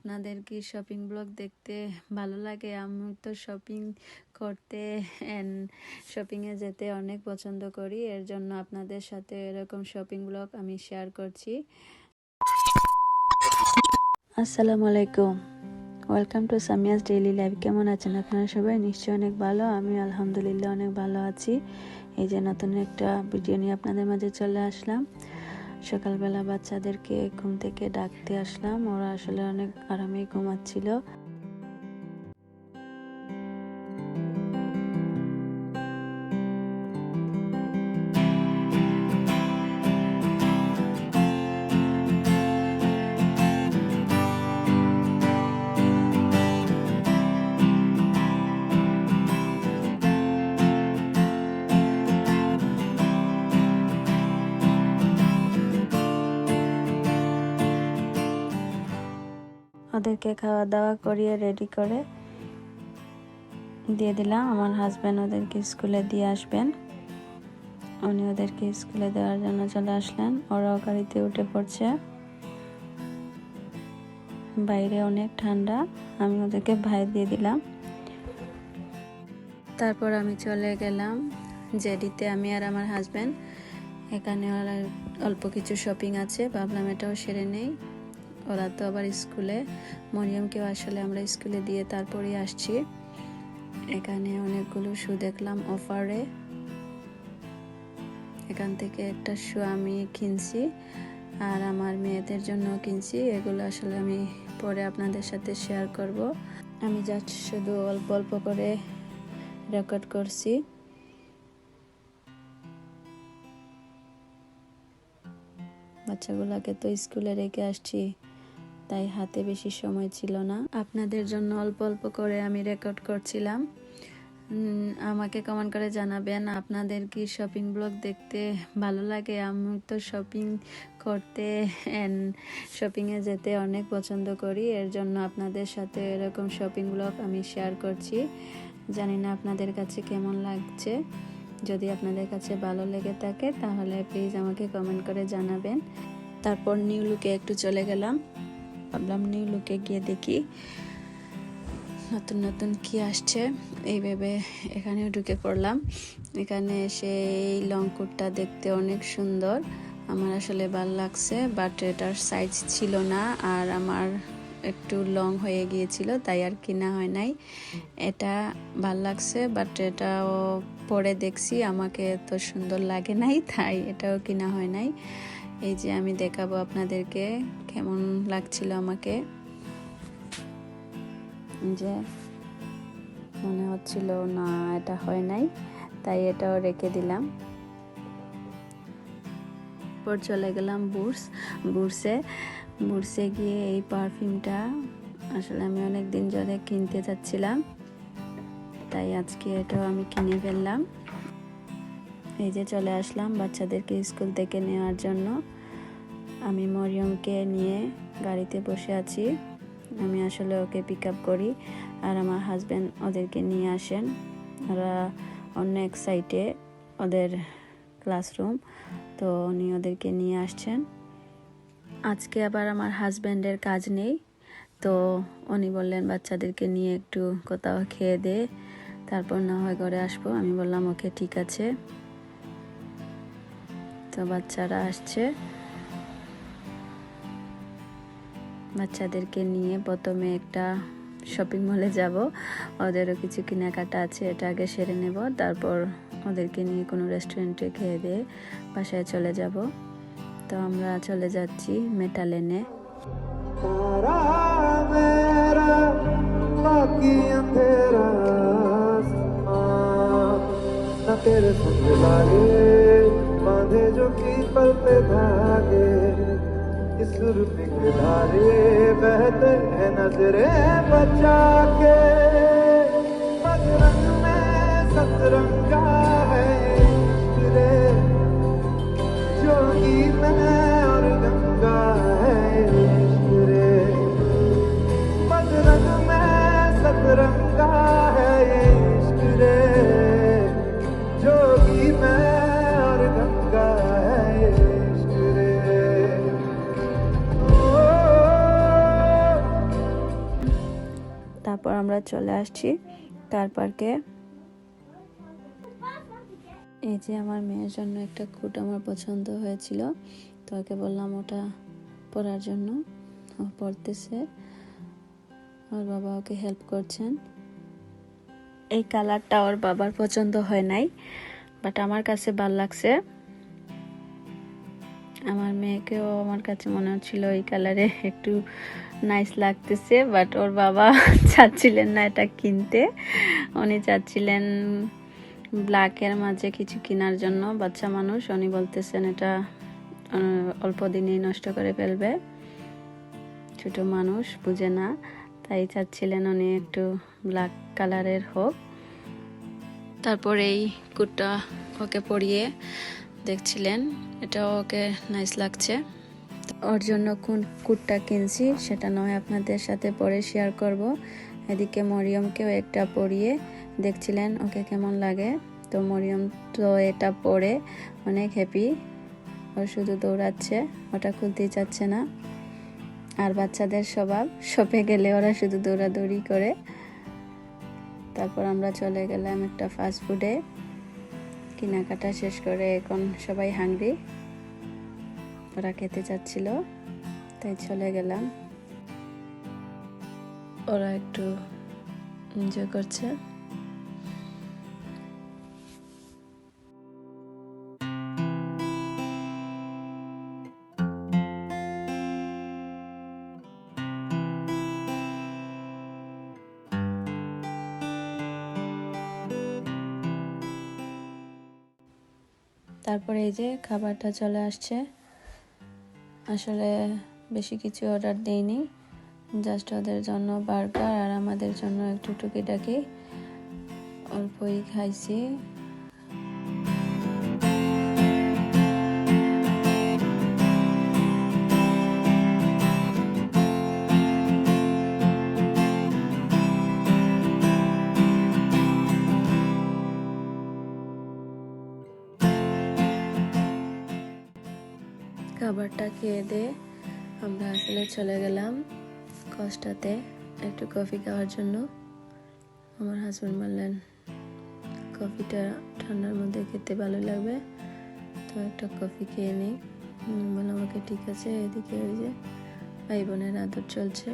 আপনাদের কি shopping blog দেখতে ভালো লাগে? আমি তো শপিং করতে এন্ড শপিংয়ে যেতে অনেক পছন্দ করি, এর জন্য আপনাদের সাথে এরকম শপিং ব্লগ আমি শেয়ার করছি। আসসালামু আলাইকুম, welcome to Samia's daily life. কেমন আছেন আপনারা সবাই? নিশ্চয়ই অনেক ভালো। আমি আলহামদুলিল্লাহ অনেক ভালো আছি। এই যে নতুন একটা ভিডিও নিয়ে আপনাদের মাঝে চলে আসলাম। সকালবেলা বাচ্চাদেরকে ঘুম থেকে ডাকতে আসলাম, ওরা আসলে অনেক আরামেই ঘুমাচ্ছিল। ওদেরকে খাওয়া দাওয়া করিয়ে রেডি করে দিয়ে দিলাম। আমার হাজব্যান্ড ওদেরকে স্কুলে দিয়ে আসবেন, উনি ওদেরকে স্কুলে দেওয়ার জন্য চলে আসলেন। ওরাও গাড়িতে উঠে পড়ছে। বাইরে অনেক ঠান্ডা, আমি ওদেরকে ভাই দিয়ে দিলাম। তারপর আমি চলে গেলাম জেডিতে, আমি আর আমার হাজব্যান্ড। এখানে অল্প কিছু শপিং আছে, ভাবলাম এটাও সেরে নেই। ওরা তো আবার স্কুলে, মরিয়মকেও আসলে আমরা স্কুলে দিয়ে তারপরেই আসছি। এখানে অনেকগুলো শু দেখলাম অফারে, এখান থেকে একটা শু আমি কিনছি আর আমার মেয়েদের জন্য কিনছি। এগুলো আসলে আমি পরে আপনাদের সাথে শেয়ার করব। আমি জাস্ট শুধু অল্প অল্প করে রেকর্ড করছি। বাচ্চাগুলোকে তো স্কুলে রেখে আসছি, তাই হাতে বেশি সময় ছিল না। আপনাদের জন্য অল্প অল্প করে আমি রেকর্ড করছিলাম। আমাকে কমেন্ট করে জানাবেন আপনাদের কি শপিং ব্লগ দেখতে ভালো লাগে? আমি তো শপিং করতে এন্ড শপিংয়ে যেতে অনেক পছন্দ করি, এর জন্য আপনাদের সাথে এরকম শপিং ব্লগ আমি শেয়ার করছি। জানি না আপনাদের কাছে কেমন লাগছে। যদি আপনাদের কাছে ভালো লেগে থাকে তাহলে প্লিজ আমাকে কমেন্ট করে জানাবেন। তারপর নিউ লুকে একটু চলে গেলাম, ভাবলাম নিউ লুকে গিয়ে দেখি নতুন নতুন কি আসছে। এইভাবে এখানেও ঢুকে পড়লাম। এখানে সেই লং কোটটা দেখতে অনেক সুন্দর, আমার আসলে ভালো লাগছে, বাট এটার সাইজ ছিল না আর আমার একটু লং হয়ে গিয়েছিল, তাই আর কিনা হয় নাই। এটা ভাল লাগছে, বাট এটাও পরে দেখছি আমাকে এত সুন্দর লাগে নাই, তাই এটাও কিনা হয় নাই। এই যে আমি দেখাবো আপনাদেরকে কেমন লাগছিল আমাকে। যে মনে হচ্ছিল না এটা হয় নাই, তাই এটাও রেখে দিলাম। পর চলে গেলাম বুটসে গিয়ে এই পারফিউমটা আসলে আমি অনেক দিন ধরে কিনতে চাচ্ছিলাম, তাই আজকে এটাও আমি কিনে ফেললাম। এই যে চলে আসলাম বাচ্চাদেরকে স্কুল থেকে নেওয়ার জন্য। আমি মরিয়মকে নিয়ে গাড়িতে বসে আছি। আমি আসলে ওকে পিক আপ করি আর আমার হাজব্যান্ড ওদেরকে নিয়ে আসেন। ওরা অন্য এক সাইডে ওদের ক্লাসরুম, তো উনি ওদেরকে নিয়ে আসছেন। আজকে আবার আমার হাজব্যান্ডের কাজ নেই, তো উনি বললেন বাচ্চাদেরকে নিয়ে একটু কোথাও খেয়ে দে, তারপর না হয় ঘরে আসবো। আমি বললাম ওকে ঠিক আছে। তো বাচ্চারা আসছে, বাচ্চাদেরকে নিয়ে প্রথমে একটা শপিং মলে যাব, ওদেরও কিছু কেনাকাটা আছে, এটা আগে সেরে নেব, তারপর ওদেরকে নিয়ে কোনো রেস্টুরেন্টে খেয়ে দিয়ে বাসায় চলে যাব। তো আমরা চলে যাচ্ছি মেটালেনে। सुर पे धारे बहते हैं नजरे बचा के, बदरंग में सतरंगा है इश्क रे, जोगी में और गंगा है इश्क रे, बदरंग में सतरंगा है इश्क रे, जोगी में और गंगा है इश्क रे। তারপর আমরা চলে আসছি কার পার্কে। এই যে আমার মেয়ের জন্য একটা কোট আমার পছন্দ হয়েছিল, তো ওকে বললাম ওটা পরার জন্য। ও পরতেছে, ওর বাবা ওকে হেল্প করছেন। এই কালারটা ওর বাবার পছন্দ হয় নাই, বাট আমার কাছে ভালো লাগছে। আমার মেয়েকেও আমার কাছে মনে হচ্ছিল এই কালারে একটু নাইস লাগতেছে, বাট ওর বাবা চাচ্ছিলেন না এটা কিনতে। উনি চাচ্ছিলেন ব্ল্যাকের মাঝে কিছু কেনার জন্য। বাচ্চা মানুষ, উনি বলতেছেন এটা অল্প দিনেই নষ্ট করে ফেলবে, ছোট মানুষ বুঝে না, তাই চাচ্ছিলেন উনি একটু ব্ল্যাক কালারের হোক। তারপর এই কোটটা ওকে পরিয়ে দেখছিলেন, এটা ওকে নাইস লাগছে। ওর জন্য কোন কোটটা কিনছি সেটা নয় আপনাদের সাথে পরে শেয়ার করব। এদিকে মরিয়মকেও একটা পরিয়ে দেখছিলেন ওকে কেমন লাগে। তো মরিয়ম তো এটা পরে অনেক হ্যাপি, ও শুধু দৌড়াচ্ছে, ওটা খুলতেই চাচ্ছে না। আর বাচ্চাদের স্বভাব, শপে গেলে ওরা শুধু দৌড়াদৌড়ি করে। তারপর আমরা চলে গেলাম একটা ফাস্ট ফুডে। কেনাকাটা শেষ করে এখন সবাই হাংরি, ওরা খেতে চাচ্ছিল, তাই চলে গেলাম। ওরা একটু এনজয় করছে। তারপরে এই যে খাবারটা চলে আসছে। আসলে বেশি কিছু অর্ডার দেইনি, জাস্ট ওদের জন্য বার্গার আর আমাদের জন্য একটু টুকিটাকি অল্পই খাইছি। খাবারটা খেয়ে দিয়ে আমরা আসলে চলে গেলাম কস্টাতে একটু কফি খাওয়ার জন্য। আমার হাজব্যান্ড বললেন কফিটা ঠান্ডার মধ্যে খেতে ভালো লাগবে, তো একটা কফি খেয়ে নিই। বললাম ওকে ঠিক আছে। এদিকে ওই যে ভাই বোনের আদর চলছে।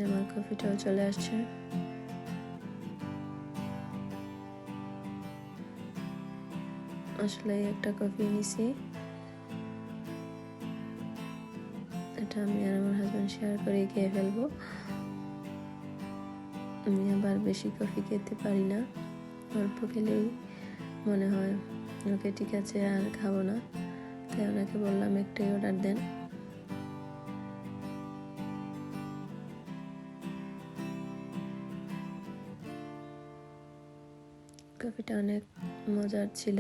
আমার কফিটাও চলে আসছে। আসলে একটা কফি নিছি, এটা আমি আর আমার হাজব্যান্ড শেয়ার করে খেয়ে ফেলবো। আমি আবার বেশি কফি খেতে পারি না, অল্প খেলেই মনে হয় ওকে ঠিক আছে আর খাবো না, তাই ওনাকে বললাম একটাই অর্ডার দেন। কফিটা অনেক মজার ছিল।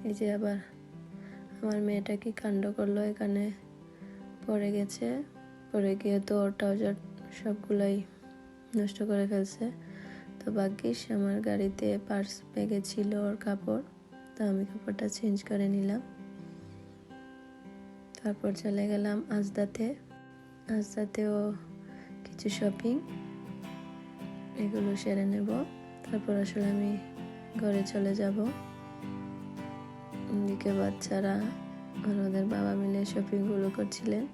এই যে আবার আমার মেয়েটা কি কাণ্ড করলো, এখানে পড়ে গেছে, পড়ে গিয়ে তো ওর ট্রাউজার সবগুলাই নষ্ট করে ফেলছে। তো ভাগ্যিস আমার গাড়িতে পার্স ব্যাগে ছিল ওর কাপড়, তো আমি কাপড়টা চেঞ্জ করে নিলাম। তারপর চলে গেলাম আজদাতেও কিছু শপিং, এগুলো সেরে নেব। তারপর আসলে আমি ঘরে চলে যাব। এদিকে বাচ্চারা আর ওদের বাবা মিলে শপিংগুলো করছিলেন।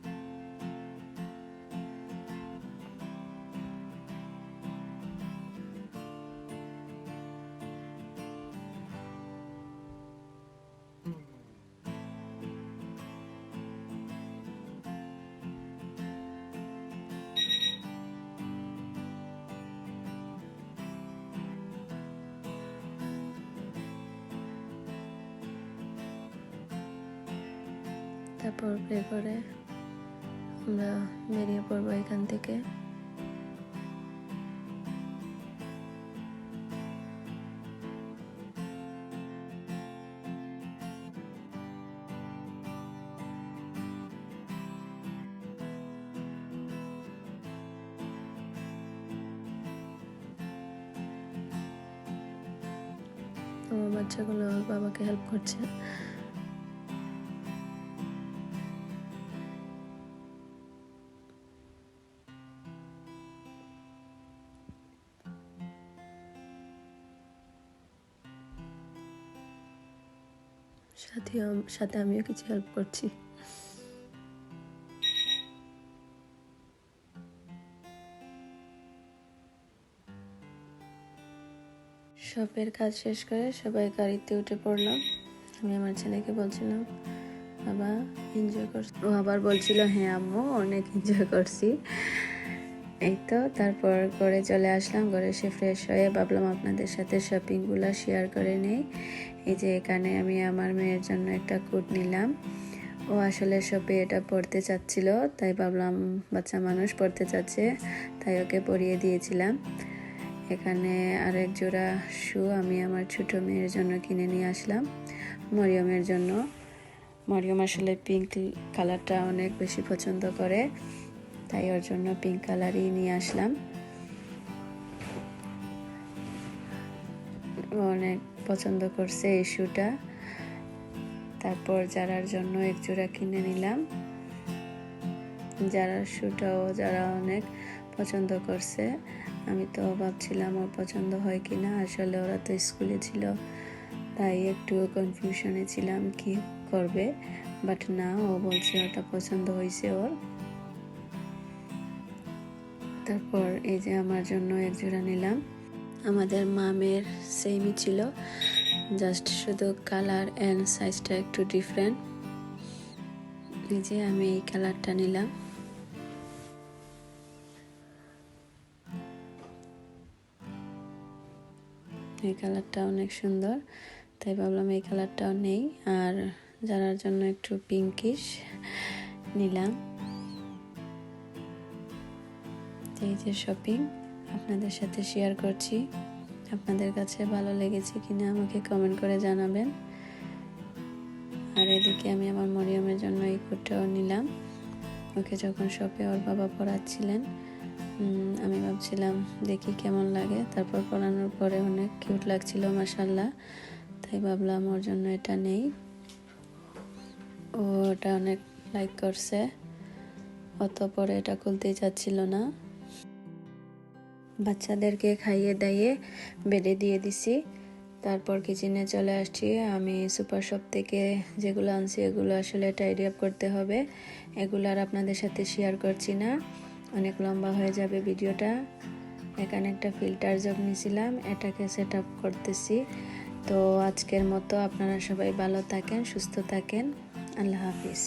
তারপর প্রে করে আমরা বেরিয়ে পড়বো এখান থেকে। বাচ্চাগুলো ওর বাবাকে হেল্প করছে। সাথে আমিও কিছু হেল্প করছি। শপের কাজ শেষ করে সবাই গাড়িতে উঠে পড়লাম। আমি আমার ছেলেকে বলছিলাম, বাবা এনজয় করছি। ও আবার বলছিল, হ্যাঁ আম্মু অনেক এনজয় করছি। এই তো তারপর ঘরে চলে আসলাম। ঘরে এসে ফ্রেশ হয়ে ভাবলাম আপনাদের সাথে শপিংগুলো শেয়ার করে নেই। এই যে এখানে আমি আমার মেয়ের জন্য একটা কোট নিলাম। ও আসলে শপে এটা পরতে চাচ্ছিল, তাই ভাবলাম বাচ্চা মানুষ পরতে চাচ্ছে, তাই ওকে পরিয়ে দিয়েছিলাম। এখানে আরেক জোড়া শু আমি আমার ছোট মেয়ের জন্য কিনে নিয়ে আসলাম, মরিয়মের জন্য। মরিয়ম আসলে পিঙ্ক কালারটা অনেক বেশি পছন্দ করে, তাই ওর জন্য পিঙ্ক কালারই নিয়ে আসলাম। ও অনেক পছন্দ করছে এই শুটা। তারপর যারার জন্য এক জোড়া কিনে নিলাম। যারার শুটাও যারা অনেক পছন্দ করছে। আমি তো ভাবছিলাম ওর পছন্দ হয় কিনা, আসলে ওরা তো স্কুলে ছিল, তাই একটু কনফিউশনে ছিলাম কি করবে, বাট না, ও বলছে ওটা পছন্দ হয়েছে ওর। তারপর এই যে আমার জন্য এক জোড়া নিলাম। আমাদের মামের সেমই ছিল, জাস্ট শুধু কালার অ্যান্ড সাইজটা একটু ডিফারেন্ট। এই যে আমি এই কালারটা নিলাম। এই কালারটা অনেক সুন্দর, তাই ভাবলাম এই কালারটাও নেই। আর যারার জন্য একটু পিঙ্কিশ নিলাম। এই যে শপিং আপনাদের সাথে শেয়ার করছি। আপনাদের কাছে ভালো লেগেছে কিনা আমাকে কমেন্ট করে জানাবেন। আর এদিকে আমি আমার মরিয়মের জন্য এই কোটটাও নিলাম। ওকে যখন শপে ওর বাবা পরাচ্ছিলেন, আমি ভাবছিলাম দেখি কেমন লাগে। তারপর পরানোর পরে অনেক কিউট লাগছিল মাশাআল্লাহ, তাই ভাবলাম ওর জন্য এটা নেই। ও ওটা অনেক লাইক করছে, অত পরে এটা খুলতেই চাচ্ছিল না। বাচ্চাদেরকে খাইয়ে দাইয়ে বেডে দিয়ে দিছি। তারপর কিচেনে চলে আসছি। আমি সুপার শপ থেকে যেগুলো আনছি এগুলো আসলে টাইডি আপ করতে হবে, এগুলো আর আপনাদের সাথে শেয়ার করছি না, অনেক লম্বা হয়ে যাবে ভিডিওটা। এখানে একটা ফিল্টার জগ নিয়েছিলাম, এটাকে সেট আপ করতেছি। তো আজকের মতো আপনারা সবাই ভালো থাকেন, সুস্থ থাকেন। আল্লাহ হাফিজ।